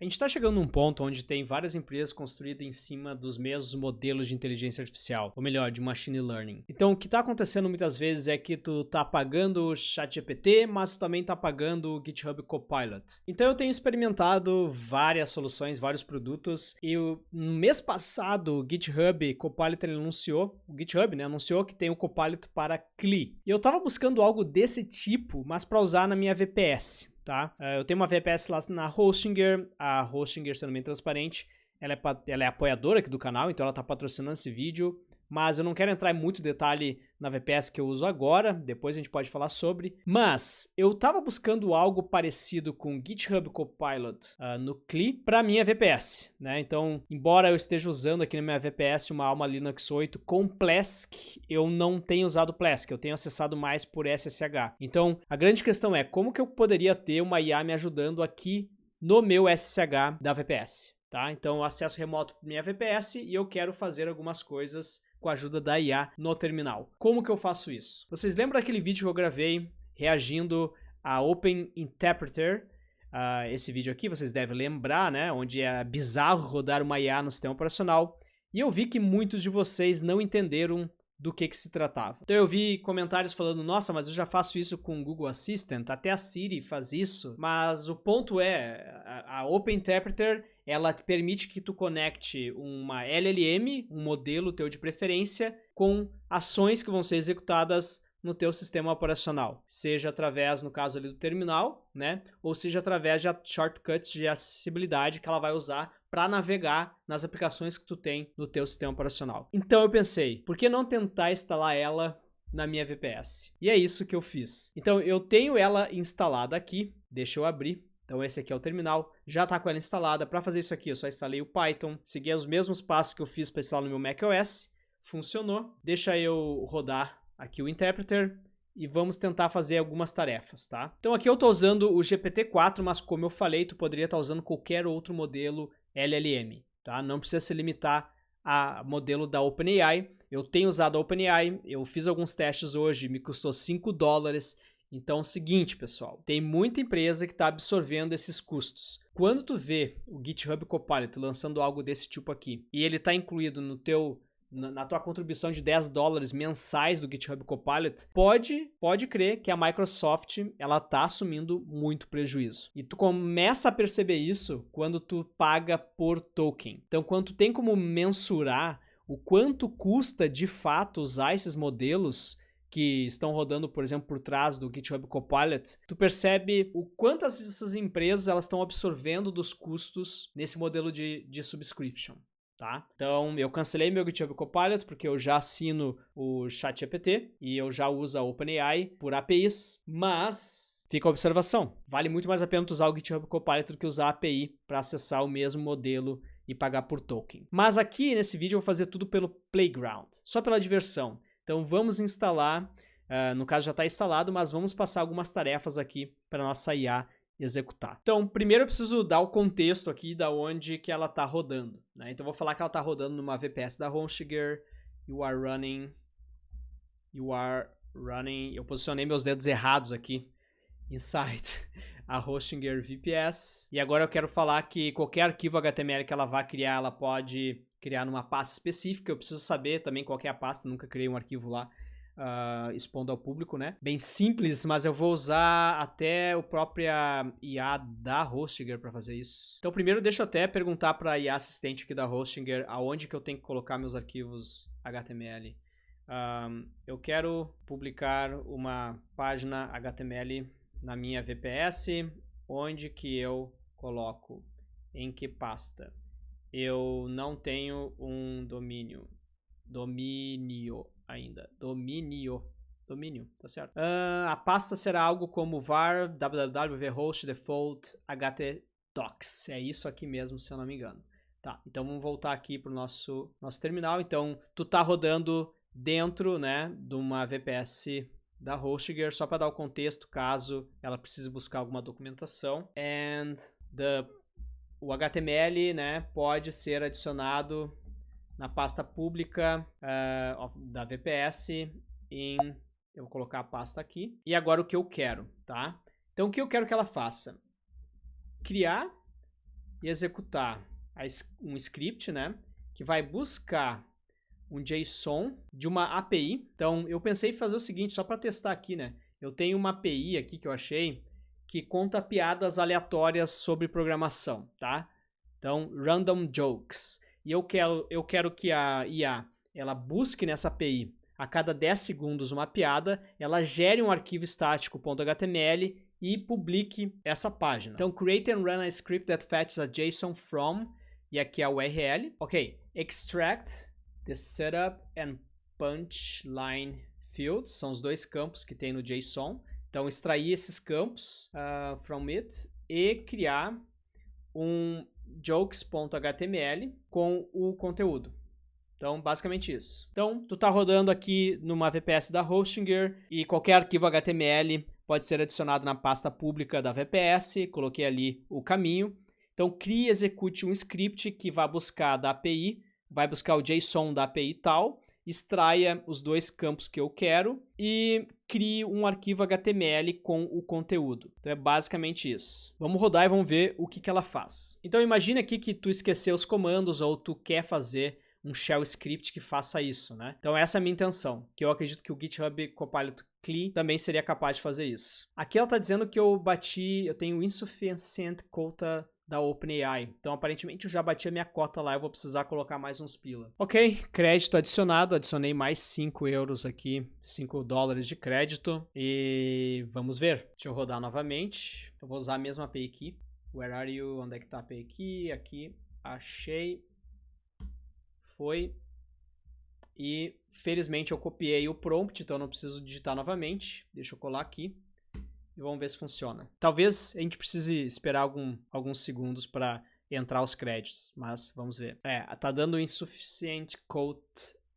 A gente está chegando num ponto onde tem várias empresas construídas em cima dos mesmos modelos de inteligência artificial, ou melhor, de machine learning. Então, o que está acontecendo muitas vezes é que tu tá pagando o ChatGPT, mas tu também tá pagando o GitHub Copilot. Então, eu tenho experimentado várias soluções, vários produtos, e no mês passado, o GitHub Copilot ele anunciou, o GitHub, né, anunciou que tem o Copilot para CLI. E eu estava buscando algo desse tipo, mas para usar na minha VPS. Tá? Eu tenho uma VPS lá na Hostinger, a Hostinger, sendo bem transparente, ela é apoiadora aqui do canal, então ela está patrocinando esse vídeo, mas eu não quero entrar em muito detalhe na VPS que eu uso agora, depois a gente pode falar sobre, mas eu estava buscando algo parecido com o GitHub Copilot no CLI para minha VPS, né? Então, embora eu esteja usando aqui na minha VPS uma Alma Linux 8 com Plesk, eu não tenho usado Plesk, eu tenho acessado mais por SSH. Então, a grande questão é como que eu poderia ter uma IA me ajudando aqui no meu SSH da VPS, tá? Então, eu acesso remoto para minha VPS e eu quero fazer algumas coisas com a ajuda da IA no terminal. Como que eu faço isso? Vocês lembram daquele vídeo que eu gravei reagindo a Open Interpreter? Esse vídeo aqui, vocês devem lembrar, né? Onde é bizarro rodar uma IA no sistema operacional. E eu vi que muitos de vocês não entenderam do que se tratava. Então eu vi comentários falando, nossa, mas eu já faço isso com o Google Assistant, até a Siri faz isso. Mas o ponto é, a Open Interpreter, ela permite que tu conecte uma LLM, um modelo teu de preferência, com ações que vão ser executadas no teu sistema operacional, seja através, no caso ali do terminal, né, ou seja através de shortcuts de acessibilidade que ela vai usar para navegar nas aplicações que tu tem no teu sistema operacional. Então eu pensei, por que não tentar instalar ela na minha VPS? E é isso que eu fiz. Então eu tenho ela instalada aqui, deixa eu abrir. Então esse aqui é o terminal, já está com ela instalada. Para fazer isso aqui eu só instalei o Python, segui os mesmos passos que eu fiz para instalar no meu macOS, funcionou. Deixa eu rodar aqui o Interpreter e vamos tentar fazer algumas tarefas, tá? Então aqui eu estou usando o GPT-4, mas como eu falei, tu poderia estar usando qualquer outro modelo LLM, tá? Não precisa se limitar a modelo da OpenAI. Eu tenho usado a OpenAI, eu fiz alguns testes hoje, me custou $5. Então é o seguinte, pessoal, tem muita empresa que está absorvendo esses custos. Quando tu vê o GitHub Copilot lançando algo desse tipo aqui, e ele está incluído na tua contribuição de $10 mensais do GitHub Copilot, pode crer que a Microsoft ela tá assumindo muito prejuízo. E tu começa a perceber isso quando tu paga por token. Então, quando tu tem como mensurar o quanto custa de fato usar esses modelos que estão rodando, por exemplo, por trás do GitHub Copilot, tu percebe o quanto essas empresas elas estão absorvendo dos custos nesse modelo de subscription. Tá? Então, eu cancelei meu GitHub Copilot porque eu já assino o ChatGPT e eu já uso a OpenAI por APIs, mas fica a observação, vale muito mais a pena tu usar o GitHub Copilot do que usar a API para acessar o mesmo modelo e pagar por token. Mas aqui nesse vídeo eu vou fazer tudo pelo Playground, só pela diversão. Então vamos instalar, no caso já está instalado, mas vamos passar algumas tarefas aqui para nossa IA executar. Então, primeiro eu preciso dar o contexto aqui da onde que ela está rodando, né? Então, eu vou falar que ela está rodando numa VPS da Hostinger. You are running. Eu posicionei meus dedos errados aqui. Inside a Hostinger VPS. E agora eu quero falar que qualquer arquivo HTML que ela vá criar, ela pode criar numa pasta específica. Eu preciso saber também qual que é a pasta. Nunca criei um arquivo lá. Expondo ao público, né? Bem simples, mas eu vou usar até o própria IA da Hostinger para fazer isso. Então, primeiro deixa eu até perguntar para a IA assistente aqui da Hostinger aonde que eu tenho que colocar meus arquivos HTML. Eu quero publicar uma página HTML na minha VPS, onde que eu coloco? Em que pasta? Eu não tenho um domínio ainda. Domínio, tá certo? A pasta será algo como var www.host default htdocs. É isso aqui mesmo, se eu não me engano. Tá, então vamos voltar aqui para o nosso terminal. Então, tu tá rodando dentro, né, de uma VPS da Hostinger, só para dar o contexto, caso ela precise buscar alguma documentação. And o HTML, né, pode ser adicionado na pasta pública da VPS eu vou colocar a pasta aqui. E agora o que eu quero, tá? Então o que eu quero que ela faça? Criar e executar um script, né, que vai buscar um JSON de uma API. Então, eu pensei em fazer o seguinte, só para testar aqui, né? Eu tenho uma API aqui que eu achei que conta piadas aleatórias sobre programação, tá? Então, random jokes. E eu quero que a IA, ela busque nessa API a cada 10 segundos uma piada, ela gere um arquivo estático .html e publique essa página. Então, create and run a script that fetches a JSON from, e aqui é a URL. Ok, extract the setup and punchline fields, são os dois campos que tem no JSON. Então, extrair esses campos from it e criar um jokes.html com o conteúdo. Então, basicamente isso. Então, tu tá rodando aqui numa VPS da Hostinger e qualquer arquivo HTML pode ser adicionado na pasta pública da VPS. Coloquei ali o caminho. Então, crie e execute um script que vai buscar da API, vai buscar o JSON da API tal, extraia os dois campos que eu quero e crie um arquivo HTML com o conteúdo. Então é basicamente isso. Vamos rodar e vamos ver o que ela faz. Então imagine aqui que tu esqueceu os comandos ou tu quer fazer um shell script que faça isso, né? Então essa é a minha intenção, que eu acredito que o GitHub Copilot CLI também seria capaz de fazer isso. Aqui ela está dizendo que eu tenho insufficient quota da OpenAI. Então, aparentemente, eu já bati a minha cota lá, eu vou precisar colocar mais uns pila. Ok, crédito adicionado, adicionei mais 5 euros aqui, 5 dólares de crédito. E vamos ver. Deixa eu rodar novamente. Eu vou usar a mesma API aqui. Where are you? Onde é que tá a API aqui? Aqui, achei. Foi. E, felizmente, eu copiei o prompt, então eu não preciso digitar novamente. Deixa eu colar aqui. E vamos ver se funciona. Talvez a gente precise esperar alguns segundos para entrar os créditos, mas vamos ver. Tá dando insuficiente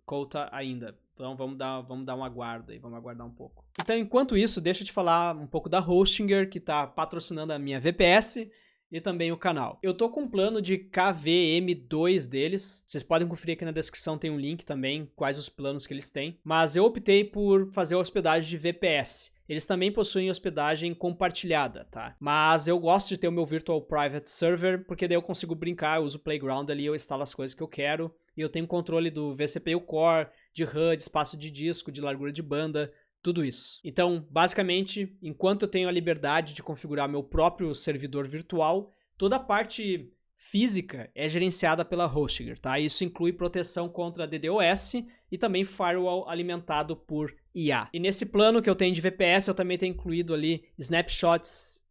quota ainda. Então vamos dar um aguardo aí, vamos aguardar um pouco. Então, enquanto isso, deixa eu te falar um pouco da Hostinger, que está patrocinando a minha VPS e também o canal. Eu tô com um plano de KVM2 deles. Vocês podem conferir aqui na descrição, tem um link também, quais os planos que eles têm. Mas eu optei por fazer a hospedagem de VPS. Eles também possuem hospedagem compartilhada, tá? Mas eu gosto de ter o meu Virtual Private Server, porque daí eu consigo brincar, eu uso o Playground ali, eu instalo as coisas que eu quero, e eu tenho controle do vCPU Core, de RAM, de espaço de disco, de largura de banda, tudo isso. Então, basicamente, enquanto eu tenho a liberdade de configurar meu próprio servidor virtual, toda a parte física é gerenciada pela Hostinger, tá? Isso inclui proteção contra DDoS e também firewall alimentado por IA. E nesse plano que eu tenho de VPS, eu também tenho incluído ali snapshots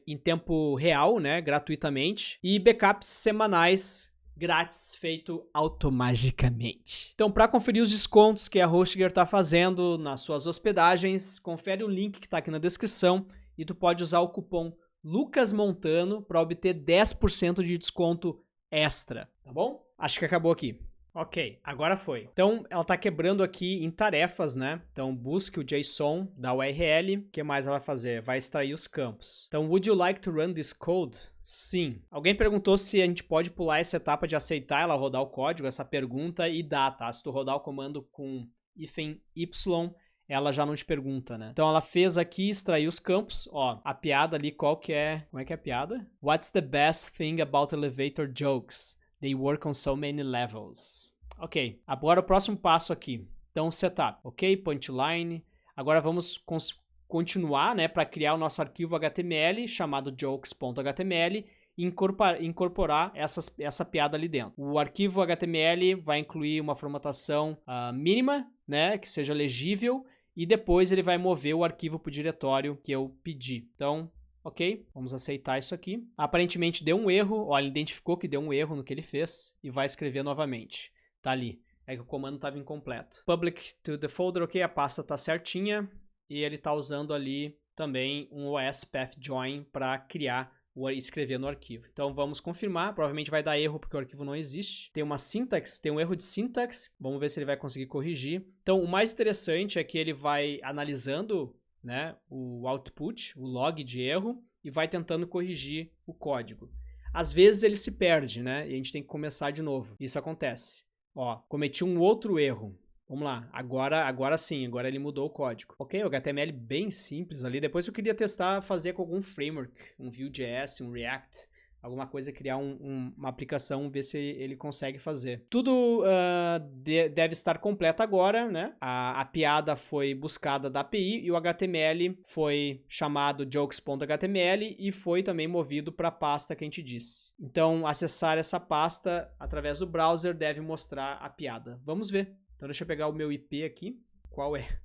em tempo real, né, gratuitamente, e backups semanais grátis, feito automaticamente. Então, para conferir os descontos que a Hostinger está fazendo nas suas hospedagens, confere o link que está aqui na descrição e tu pode usar o cupom LUCASMONTANO para obter 10% de desconto extra, tá bom? Acho que acabou aqui. Ok, agora foi. Então, ela está quebrando aqui em tarefas, né? Então, busque o JSON da URL. O que mais ela vai fazer? Vai extrair os campos. Então, would you like to run this code? Sim. Alguém perguntou se a gente pode pular essa etapa de aceitar ela rodar o código, essa pergunta, e dá, tá? Se tu rodar o comando com -y, ela já não te pergunta, né? Então ela fez aqui, extraiu os campos, ó, a piada ali, qual que é? Como é que é a piada? What's the best thing about elevator jokes? They work on so many levels. Ok, agora o próximo passo aqui. Então, setup, ok? Punchline. Agora vamos continuar, né, para criar o nosso arquivo HTML chamado jokes.html e incorporar essa piada ali dentro. O arquivo HTML vai incluir uma formatação mínima, né, que seja legível, e depois ele vai mover o arquivo para o diretório que eu pedi. Então, ok, vamos aceitar isso aqui. Aparentemente deu um erro, ó, ele identificou que deu um erro no que ele fez e vai escrever novamente. Tá ali, é que o comando estava incompleto. Public to the folder, ok, a pasta tá certinha e ele tá usando ali também um OS Path Join para criar ou escrever no arquivo. Então vamos confirmar, provavelmente vai dar erro porque o arquivo não existe. Tem uma sintaxe, tem um erro de sintaxe, vamos ver se ele vai conseguir corrigir. Então o mais interessante é que ele vai analisando, né, o output, o log de erro, e vai tentando corrigir o código. Às vezes ele se perde, né, e a gente tem que começar de novo. Isso acontece. Ó, cometi um outro erro. Vamos lá, agora sim, agora ele mudou o código. Ok, o HTML bem simples ali. Depois eu queria testar fazer com algum framework, um Vue.js, um React, alguma coisa, criar uma aplicação, ver se ele consegue fazer. Tudo deve estar completo agora, né? A piada foi buscada da API e o HTML foi chamado jokes.html e foi também movido para a pasta que a gente disse. Então, acessar essa pasta através do browser deve mostrar a piada. Vamos ver. Então, deixa eu pegar o meu IP aqui. Qual é?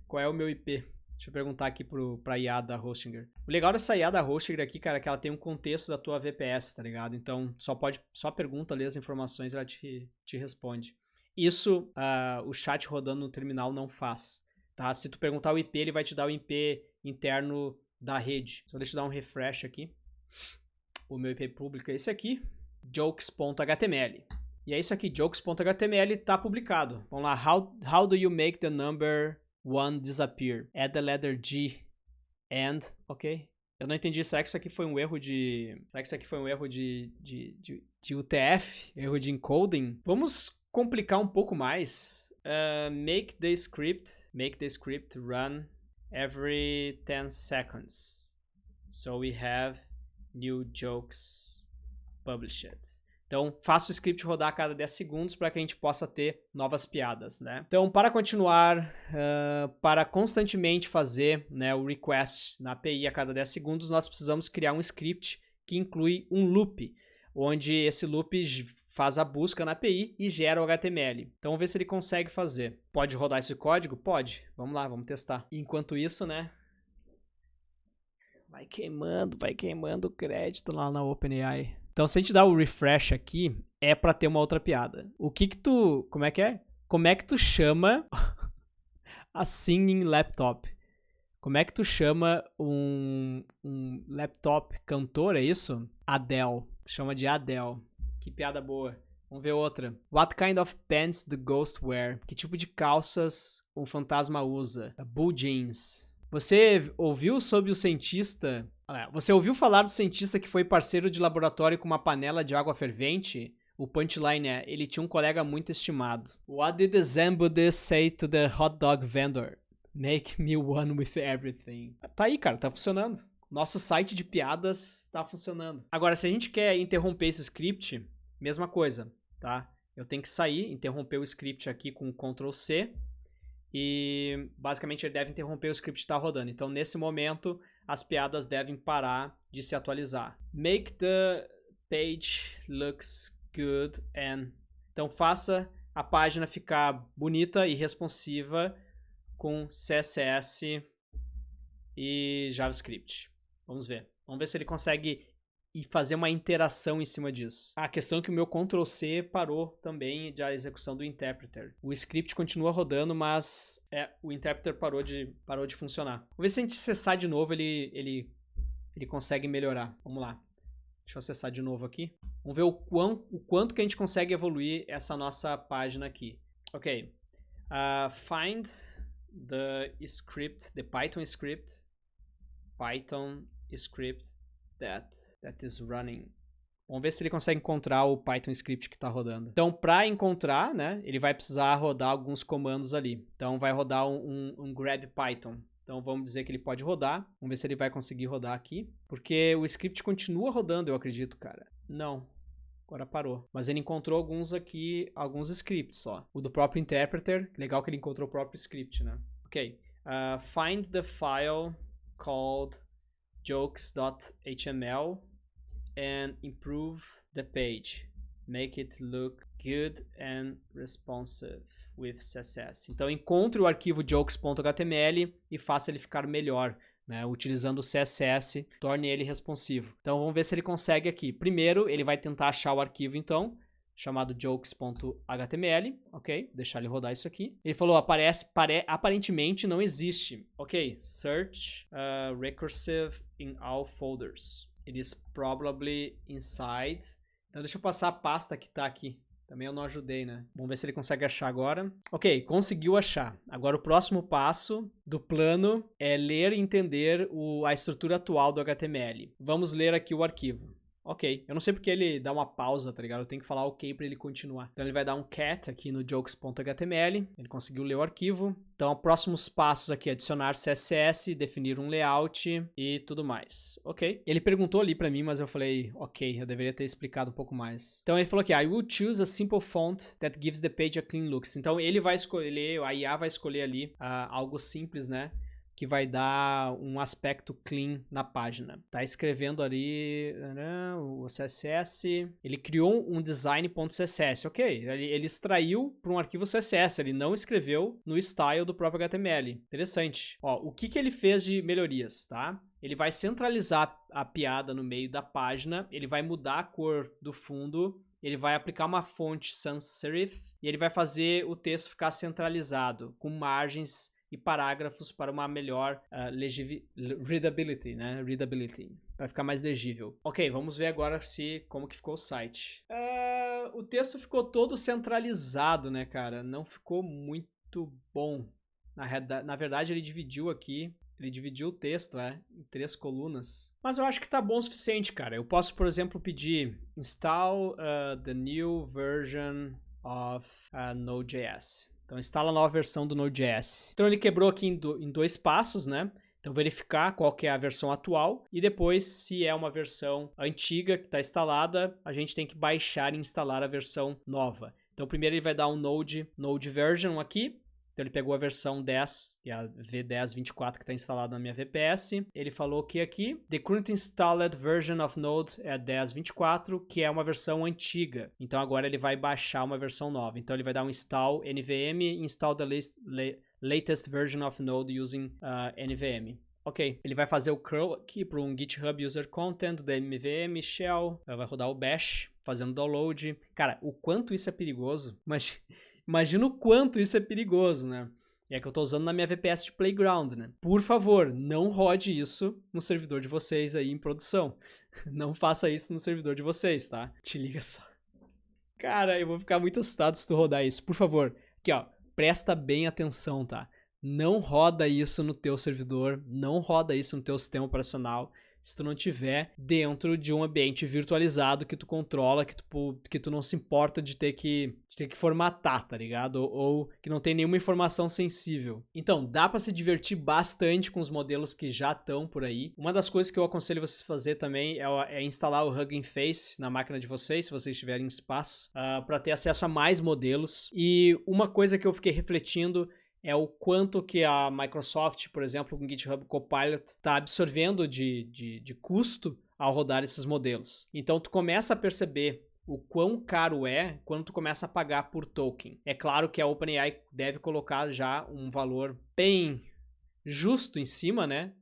Qual é o meu IP? Deixa eu perguntar aqui pra IA da Hostinger. O legal dessa IA da Hostinger aqui, cara, é que ela tem um contexto da tua VPS, tá ligado? Então, só pergunta, lê as informações e ela te responde. Isso, o chat rodando no terminal não faz, tá? Se tu perguntar o IP, ele vai te dar o IP interno da rede. Só deixa eu dar um refresh aqui. O meu IP público é esse aqui, jokes.html. E é isso aqui, jokes.html tá publicado. Vamos lá, how do you make the number 1 disappear? Add the letter G and, ok? Eu não entendi, será que isso aqui foi um erro de... Será que isso aqui foi um erro de UTF? Erro de encoding? Vamos complicar um pouco mais. Make the script run every 10 seconds. So we have new jokes published. Então, faça o script rodar a cada 10 segundos para que a gente possa ter novas piadas, né? Então, para continuar, para constantemente fazer, né, o request na API a cada 10 segundos, nós precisamos criar um script que inclui um loop, onde esse loop faz a busca na API e gera o HTML. Então, vamos ver se ele consegue fazer. Pode rodar esse código? Pode. Vamos lá, vamos testar. Enquanto isso, né, vai queimando o crédito lá na OpenAI. Então, se a gente dá o refresh aqui, é pra ter uma outra piada. Como é que é? Como é que tu chama a singing laptop? Como é que tu chama um laptop cantor, é isso? Adele. Tu chama de Adele. Que piada boa. Vamos ver outra. What kind of pants do ghost wear? Que tipo de calças um fantasma usa? Blue jeans. Você ouviu sobre o cientista... Você ouviu falar do cientista que foi parceiro de laboratório com uma panela de água fervente? O punchline é, ele tinha um colega muito estimado. What did the Zen Buddhist say to the hot dog vendor? Make me one with everything. Tá aí, cara, tá funcionando. Nosso site de piadas tá funcionando. Agora, se a gente quer interromper esse script, mesma coisa, tá? Eu tenho que sair, interromper o script aqui com Ctrl C. E basicamente ele deve interromper o script que está rodando. Então, nesse momento, as piadas devem parar de se atualizar. Make the page looks good and... Então, faça a página ficar bonita e responsiva com CSS e JavaScript. Vamos ver. Vamos ver se ele consegue fazer uma interação em cima disso. A questão é que o meu Ctrl+C parou também da execução do interpreter. O script continua rodando, mas o interpreter parou de funcionar. Vamos ver se a gente acessar de novo, ele consegue melhorar. Vamos lá. Deixa eu acessar de novo aqui. Vamos ver o quanto que a gente consegue evoluir essa nossa página aqui. Ok. Find the script, the Python script that is running. Vamos ver se ele consegue encontrar o Python script que está rodando. Então, para encontrar, né, ele vai precisar rodar alguns comandos ali. Então, vai rodar um grab Python. Então, vamos dizer que ele pode rodar. Vamos ver se ele vai conseguir rodar aqui. Porque o script continua rodando, eu acredito, cara. Não. Agora parou. Mas ele encontrou alguns scripts só. O do próprio interpreter. Legal que ele encontrou o próprio script, né? Ok. Find the file called jokes.html and improve the page. Make it look good and responsive with CSS. Então, encontre o arquivo jokes.html e faça ele ficar melhor, né? Utilizando o CSS, torne ele responsivo. Então, vamos ver se ele consegue aqui. Primeiro, ele vai tentar achar o arquivo, então, chamado jokes.html, ok? Deixar ele rodar isso aqui. Ele falou, aparentemente não existe. Ok, search recursive in all folders. It is probably inside. Então deixa eu passar a pasta que tá aqui. Também eu não ajudei, né? Vamos ver se ele consegue achar agora. Ok, conseguiu achar. Agora o próximo passo do plano é ler e entender a estrutura atual do HTML. Vamos ler aqui o arquivo. ok. Eu não sei porque ele dá uma pausa, tá ligado? Eu tenho que falar ok pra ele continuar. Então ele vai dar um cat aqui no jokes.html. Ele conseguiu ler o arquivo. Então, próximos passos aqui, adicionar CSS, definir um layout e tudo mais. Ok. Ele perguntou ali pra mim, mas eu falei, ok, eu deveria ter explicado um pouco mais. Então ele falou aqui, I will choose a simple font that gives the page a clean look. Então ele vai escolher, a IA vai escolher ali algo simples, né? Que vai dar um aspecto clean na página. Tá escrevendo ali o CSS. Ele criou um design.css. Ok, ele extraiu para um arquivo CSS. Ele não escreveu no style do próprio HTML. Interessante. Ó, o que ele fez de melhorias, tá? Ele vai centralizar a piada no meio da página. Ele vai mudar a cor do fundo. Ele vai aplicar uma fonte sans serif. E ele vai fazer o texto ficar centralizado, com margens e parágrafos para uma melhor readability, né? Readability, para ficar mais legível. Ok, vamos ver agora como que ficou o site. O texto ficou todo centralizado, né, cara? Não ficou muito bom. Na verdade, ele dividiu aqui. Ele dividiu o texto, em 3 colunas. Mas eu acho que tá bom o suficiente, cara. Eu posso, por exemplo, pedir install the new version of Node.js. Então, instala a nova versão do Node.js. Então, ele quebrou aqui em 2 passos, né? Então, verificar qual que é a versão atual e depois, se é uma versão antiga que está instalada, a gente tem que baixar e instalar a versão nova. Então, primeiro ele vai dar um Node version aqui. Então, ele pegou a versão 10, que é a V10.24 que está instalada na minha VPS. Ele falou que aqui, the current installed version of Node é 10.24, que é uma versão antiga. Então, agora ele vai baixar uma versão nova. Então, ele vai dar um install NVM, install the latest version of Node using NVM. Ok, ele vai fazer o curl aqui para um GitHub User Content da NVM Shell. Vai rodar o bash, fazendo download. Cara, o quanto isso é perigoso, mas... Imagina o quanto isso é perigoso, né? É que eu tô usando na minha VPS de Playground, né? Por favor, não rode isso no servidor de vocês aí em produção. Não faça isso no servidor de vocês, tá? Te liga só. Cara, eu vou ficar muito assustado se tu rodar isso. Por favor, aqui ó, presta bem atenção, tá? Não roda isso no teu servidor, não roda isso no teu sistema operacional. Se tu não tiver dentro de um ambiente virtualizado que tu controla, que tu não se importa de ter que formatar, tá ligado? Ou que não tem nenhuma informação sensível. Então, dá pra se divertir bastante com os modelos que já estão por aí. Uma das coisas que eu aconselho vocês a fazer também é instalar o Hugging Face na máquina de vocês, se vocês tiverem espaço, para ter acesso a mais modelos. E uma coisa que eu fiquei refletindo é o quanto que a Microsoft, por exemplo, com o GitHub Copilot, está absorvendo de custo ao rodar esses modelos. Então, tu começa a perceber o quão caro é quando tu começa a pagar por token. É claro que a OpenAI deve colocar já um valor bem justo em cima, né,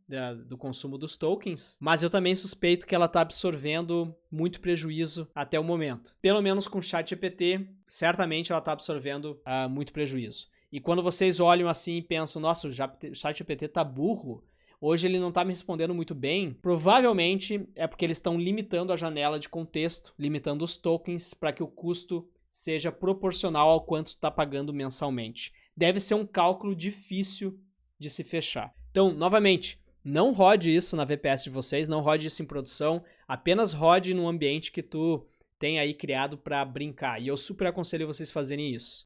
do consumo dos tokens, mas eu também suspeito que ela está absorvendo muito prejuízo até o momento. Pelo menos com o ChatGPT, certamente ela está absorvendo muito prejuízo. E quando vocês olham assim e pensam, nossa, o ChatGPT tá burro, hoje ele não tá me respondendo muito bem, provavelmente é porque eles estão limitando a janela de contexto, limitando os tokens para que o custo seja proporcional ao quanto tu tá pagando mensalmente. Deve ser um cálculo difícil de se fechar. Então, novamente, não rode isso na VPS de vocês, não rode isso em produção, apenas rode num ambiente que tu tem aí criado para brincar. E eu super aconselho vocês fazerem isso.